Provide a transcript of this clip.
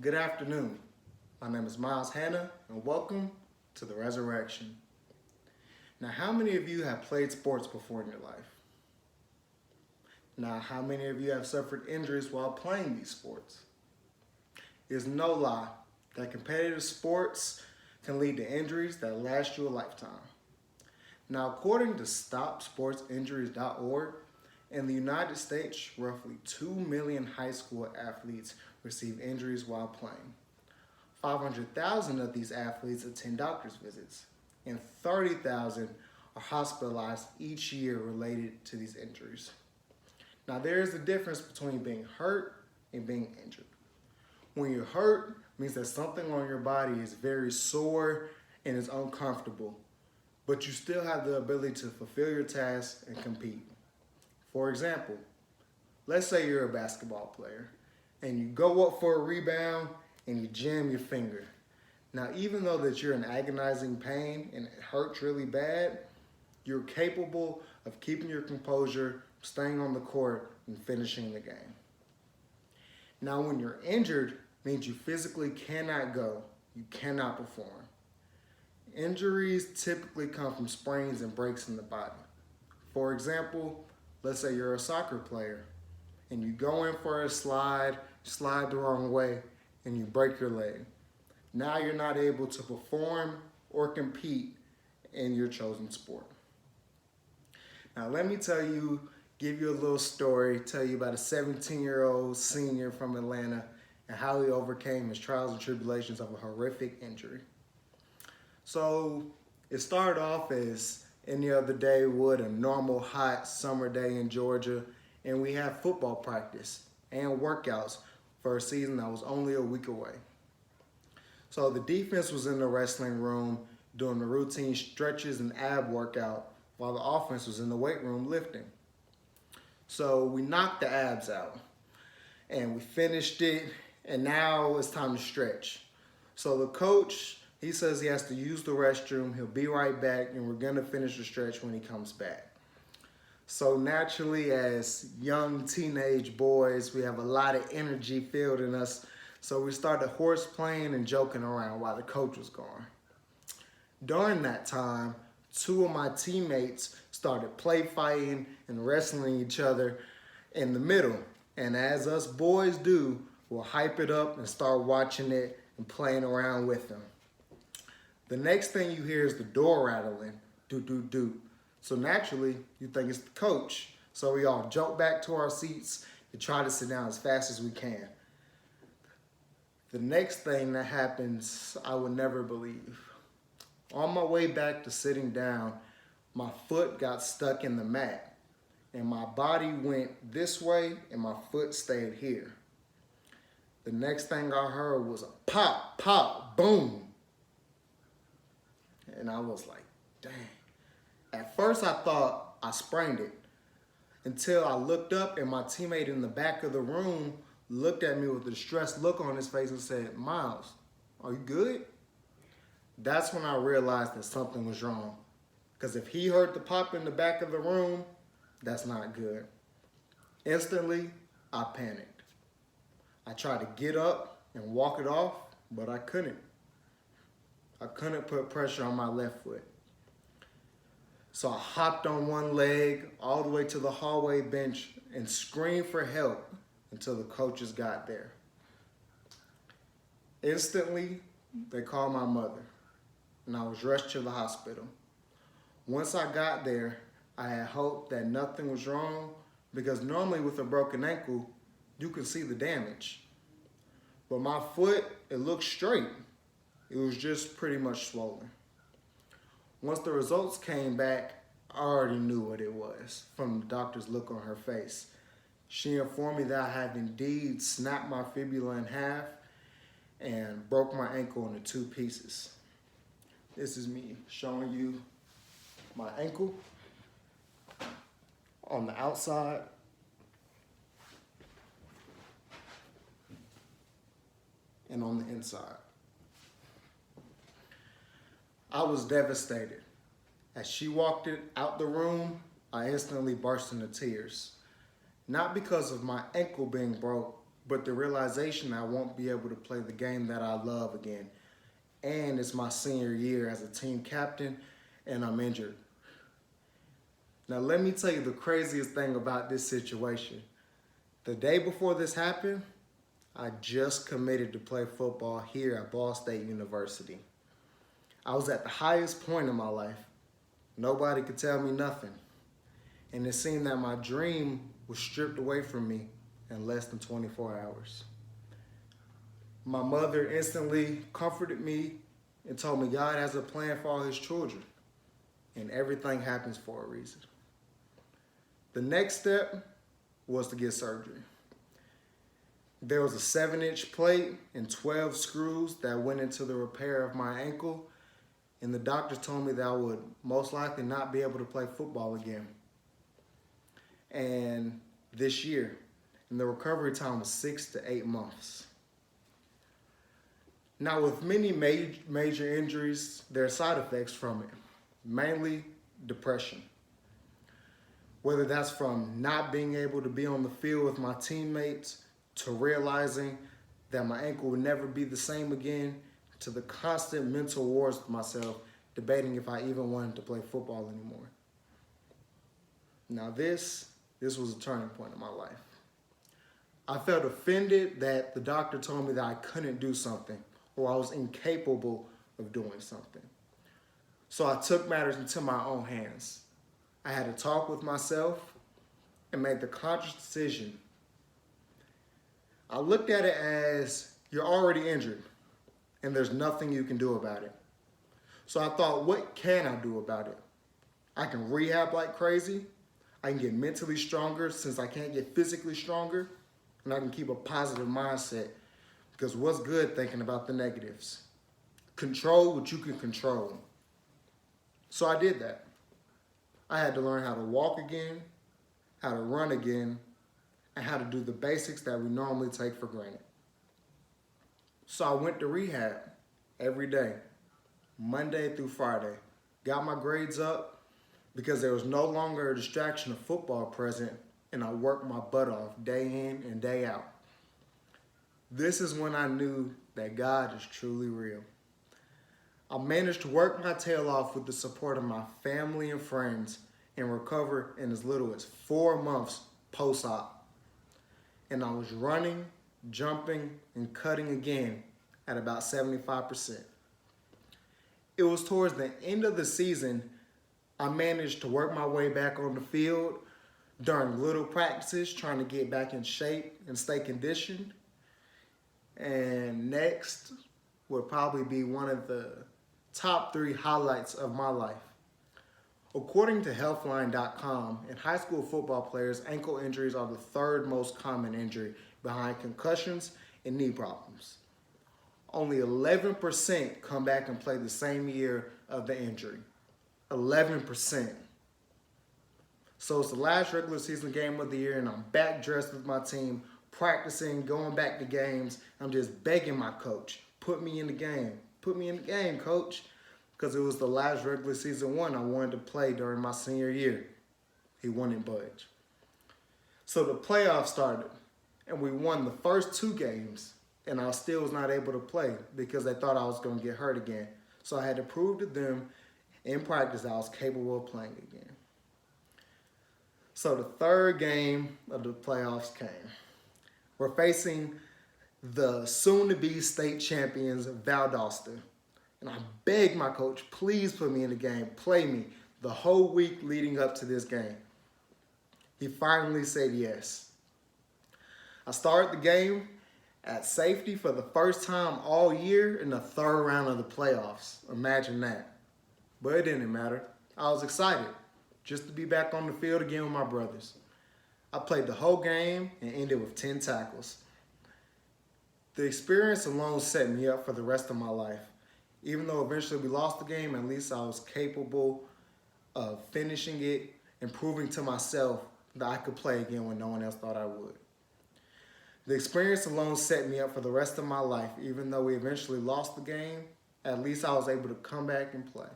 Good afternoon. My name is Miles Hanna, and welcome to the Resurrection. Now, how many of you have played sports before in your life? Now, how many of you have suffered injuries while playing these sports? It's no lie that competitive sports can lead to injuries that last you a lifetime. Now, according to StopSportsInjuries.org, in the United States, roughly 2 million high school athletes receive injuries while playing. 500,000 of these athletes attend doctor's visits, and 30,000 are hospitalized each year related to these injuries. Now, there is a difference between being hurt and being injured. When you're hurt, it means that something on your body is very sore and is uncomfortable, but you still have the ability to fulfill your tasks and compete. For example, let's say you're a basketball player and you go up for a rebound and you jam your finger. Now, even though that you're in agonizing pain and it hurts really bad, you're capable of keeping your composure, staying on the court, and finishing the game. Now, when you're injured, it means you physically cannot go, you cannot perform. Injuries typically come from sprains and breaks in the body. For example, let's say you're a soccer player and you go in for a slide the wrong way, and you break your leg. Now you're not able to perform or compete in your chosen sport. Now let me give you a little story, tell you about a 17-year-old senior from Atlanta and how he overcame his trials and tribulations of a horrific injury. So it started off as any other day would, a normal hot summer day in Georgia, and we had football practice and workouts for a season that was only a week away. So the defense was in the wrestling room doing the routine stretches and ab workout while the offense was in the weight room lifting. So we knocked the abs out and we finished it, and now it's time to stretch. So the coach, he says he has to use the restroom. He'll be right back, and we're gonna finish the stretch when he comes back. So naturally, as young teenage boys, we have a lot of energy filled in us. So we started horse playing and joking around while the coach was gone. During that time, two of my teammates started play fighting and wrestling each other in the middle. And as us boys do, we'll hype it up and start watching it and playing around with them. The next thing you hear is the door rattling, doot, doot, doot. So naturally, you think it's the coach. So we all jump back to our seats and try to sit down as fast as we can. The next thing that happens, I would never believe. On my way back to sitting down, my foot got stuck in the mat, and my body went this way and my foot stayed here. The next thing I heard was a pop, pop, boom. And I was like, dang. At first I thought I sprained it until I looked up and my teammate in the back of the room looked at me with a distressed look on his face and said, "Miles, are you good?" That's when I realized that something was wrong. Because if he heard the pop in the back of the room, that's not good. Instantly, I panicked. I tried to get up and walk it off, but I couldn't. I couldn't put pressure on my left foot. So I hopped on one leg all the way to the hallway bench and screamed for help until the coaches got there. Instantly, they called my mother, and I was rushed to the hospital. Once I got there, I had hoped that nothing was wrong, because normally with a broken ankle, you can see the damage. But my foot, it looked straight. It was just pretty much swollen. Once the results came back, I already knew what it was from the doctor's look on her face. She informed me that I had indeed snapped my fibula in half and broke my ankle into two pieces. This is me showing you my ankle on the outside and on the inside. I was devastated. As she walked out the room, I instantly burst into tears. Not because of my ankle being broke, but the realization I won't be able to play the game that I love again. And it's my senior year as a team captain, and I'm injured. Now, let me tell you the craziest thing about this situation. The day before this happened, I just committed to play football here at Ball State University. I was at the highest point in my life. Nobody could tell me nothing. And it seemed that my dream was stripped away from me in less than 24 hours. My mother instantly comforted me and told me God has a plan for all his children, and everything happens for a reason. The next step was to get surgery. There was a 7-inch plate and 12 screws that went into the repair of my ankle, and the doctors told me that I would most likely not be able to play football again. And this year, and the recovery time was 6 to 8 months. Now, with many major injuries, there are side effects from it, mainly depression. Whether that's from not being able to be on the field with my teammates, to realizing that my ankle would never be the same again, to the constant mental wars with myself, debating if I even wanted to play football anymore. Now this was a turning point in my life. I felt offended that the doctor told me that I couldn't do something, or I was incapable of doing something. So I took matters into my own hands. I had to talk with myself and made the conscious decision. I looked at it as, you're already injured and there's nothing you can do about it. So I thought, what can I do about it? I can rehab like crazy. I can get mentally stronger since I can't get physically stronger. And I can keep a positive mindset, because what's good thinking about the negatives? Control what you can control. So I did that. I had to learn how to walk again, how to run again, and how to do the basics that we normally take for granted. So I went to rehab every day, Monday through Friday. Got my grades up because there was no longer a distraction of football present, and I worked my butt off day in and day out. This is when I knew that God is truly real. I managed to work my tail off with the support of my family and friends and recover in as little as 4 months post-op. And I was running, jumping, and cutting again at about 75%. It was towards the end of the season I managed to work my way back on the field during little practices, trying to get back in shape and stay conditioned. And next would probably be one of the top 3 highlights of my life. According to Healthline.com, in high school football players, ankle injuries are the 3rd most common injury behind concussions and knee problems. Only 11% come back and play the same year of the injury. 11%. So it's the last regular season game of the year, and I'm back dressed with my team, practicing, going back to games. I'm just begging my coach, put me in the game. Put me in the game, coach. Because it was the last regular season one I wanted to play during my senior year. He wouldn't budge. So the playoffs started, and we won the first 2 games, and I still was not able to play because they thought I was going to get hurt again. So I had to prove to them in practice that I was capable of playing again. So the 3rd game of the playoffs came. We're facing the soon-to-be state champions, Valdosta. And I begged my coach, please put me in the game, play me the whole week leading up to this game. He finally said yes. I started the game at safety for the first time all year in the 3rd round of the playoffs. Imagine that. But it didn't matter. I was excited just to be back on the field again with my brothers. I played the whole game and ended with 10 tackles. The experience alone set me up for the rest of my life. Even though eventually we lost the game, at least I was capable of finishing it and proving to myself that I could play again when no one else thought I would. The experience alone set me up for the rest of my life. Even though we eventually lost the game, at least I was able to come back and play.